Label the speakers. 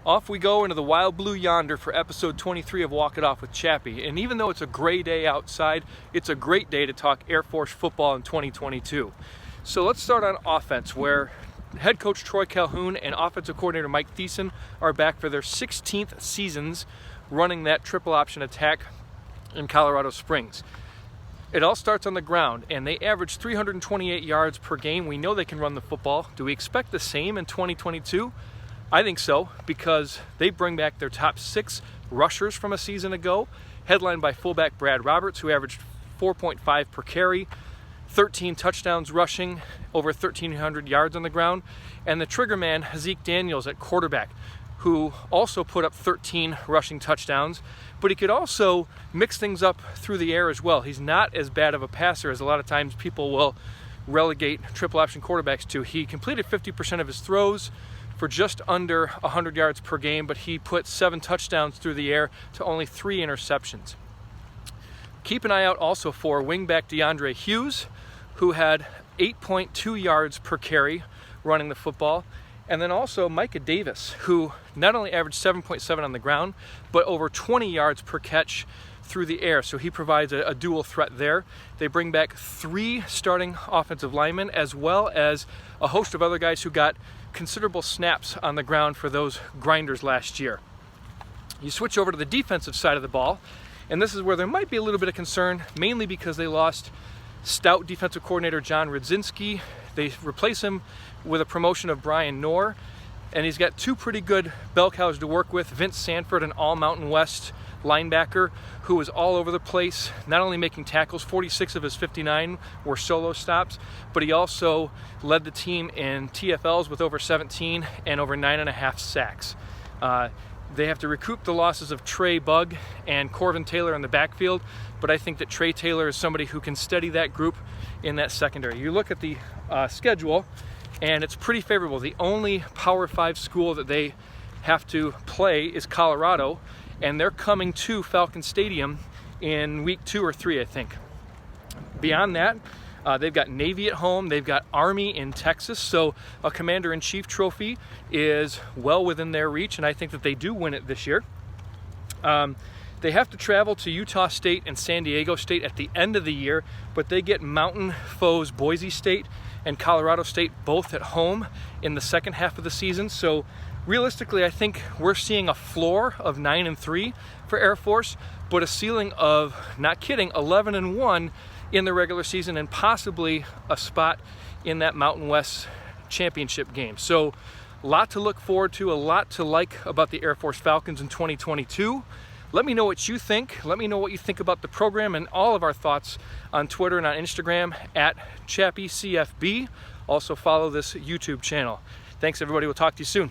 Speaker 1: Off we go into the wild blue yonder for episode 23 of Walk It Off with Chappy. And even though it's a gray day outside, it's a great day to talk Air Force football in 2022. So let's start on offense, where head coach Troy Calhoun and offensive coordinator Mike Thiessen are back for their 16th seasons running that triple option attack in Colorado Springs. It all starts on the ground, and they average 328 yards per game. We know they can run the football. Do we expect the same in 2022? I think so, because they bring back their top 6 rushers from a season ago, headlined by fullback Brad Roberts, who averaged 4.5 per carry, 13 touchdowns rushing, over 1,300 yards on the ground, and the trigger man, Zeke Daniels, at quarterback, who also put up 13 rushing touchdowns, but he could also mix things up through the air as well. He's not as bad of a passer as a lot of times people will relegate triple option quarterbacks to. He completed 50% of his throws for just under 100 yards per game, but he put 7 touchdowns through the air to only 3 interceptions. Keep an eye out also for wingback DeAndre Hughes, who had 8.2 yards per carry running the football. And then also Micah Davis, who not only averaged 7.7 on the ground, but over 20 yards per catch through the air. So he provides a dual threat there. They bring back 3 starting offensive linemen, as well as a host of other guys who got considerable snaps on the ground for those grinders last year. You switch over to the defensive side of the ball, and this is where there might be a little bit of concern, mainly because they lost stout defensive coordinator John Rudzinski. They replace him with a promotion of Brian Knorr, and he's got 2 pretty good bell cows to work with. Vince Sanford, an all-Mountain West linebacker who was all over the place, not only making tackles, 46 of his 59 were solo stops, but he also led the team in TFLs with over 17 and over 9.5 sacks. They have to recoup the losses of Trey Bugg and Corvin Taylor in the backfield, but I think that Trey Taylor is somebody who can steady that group in that secondary. You look at the schedule, and it's pretty favorable. The only Power 5 school that they have to play is Colorado, and they're coming to Falcon Stadium in week 2 or 3, I think. Beyond that, they've got Navy at home, they've got Army in Texas, so a Commander-in-Chief trophy is well within their reach, and I think that they do win it this year. They have to travel to Utah State and San Diego State at the end of the year, but they get mountain foes Boise State and Colorado State both at home in the second half of the season. So realistically, I think we're seeing a floor of 9-3 for Air Force, but a ceiling of, not kidding, 11-1 in the regular season, and possibly a spot in that Mountain West championship game. So a lot to look forward to, a lot to like about the Air Force Falcons in 2022. Let me know what you think. Let me know what you think about the program and all of our thoughts on Twitter and on Instagram at ChappyCFB. Also follow this YouTube channel. Thanks everybody. We'll talk to you soon.